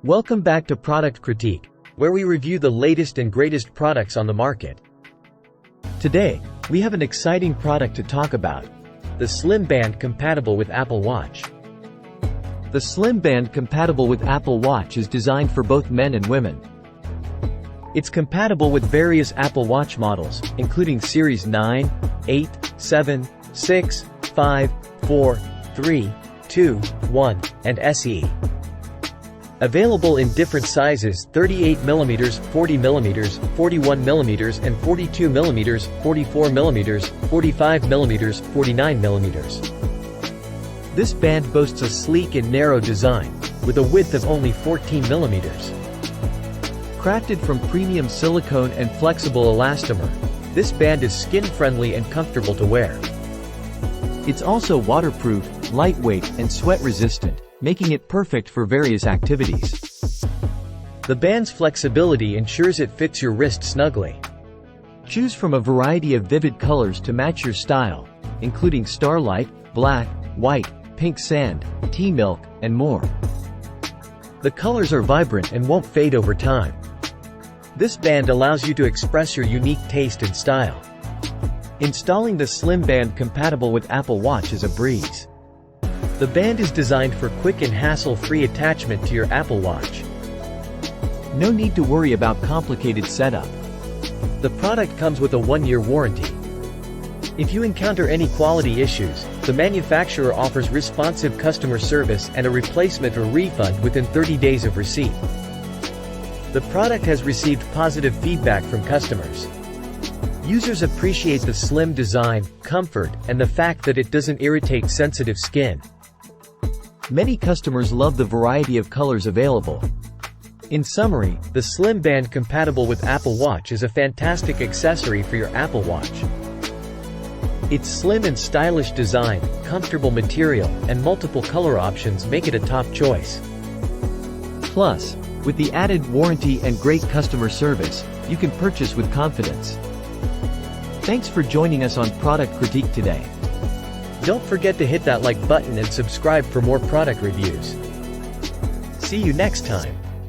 Welcome back to Product Critique, where we review the latest and greatest products on the market. Today, we have an exciting product to talk about: the Slim Band compatible with Apple Watch. The Slim Band compatible with Apple Watch is designed for both men and women. It's compatible with various Apple Watch models, including Series 9, 8, 7, 6, 5, 4, 3, 2, 1, and SE. Available in different sizes: 38mm, 40mm, 41mm, and 42mm, 44mm, 45mm, 49mm. This band boasts a sleek and narrow design, with a width of only 14mm. Crafted from premium silicone and flexible elastomer, this band is skin-friendly and comfortable to wear. It's also waterproof, lightweight, and sweat-resistant, making it perfect for various activities. The band's flexibility ensures it fits your wrist snugly. Choose from a variety of vivid colors to match your style, including starlight, black, white, pink sand, tea milk, and more. The colors are vibrant and won't fade over time. This band allows you to express your unique taste and style. Installing the Slim Band compatible with Apple Watch is a breeze. The band is designed for quick and hassle-free attachment to your Apple Watch. No need to worry about complicated setup. The product comes with a 1-year warranty. If you encounter any quality issues, the manufacturer offers responsive customer service and a replacement or refund within 30 days of receipt. The product has received positive feedback from customers. Users appreciate the slim design, comfort, and the fact that it doesn't irritate sensitive skin. Many customers love the variety of colors available. In summary, the Slim Band compatible with Apple Watch is a fantastic accessory for your Apple Watch. Its slim and stylish design, comfortable material, and multiple color options make it a top choice. Plus, with the added warranty and great customer service, you can purchase with confidence. Thanks for joining us on Product Critique today. Don't forget to hit that like button and subscribe for more product reviews. See you next time.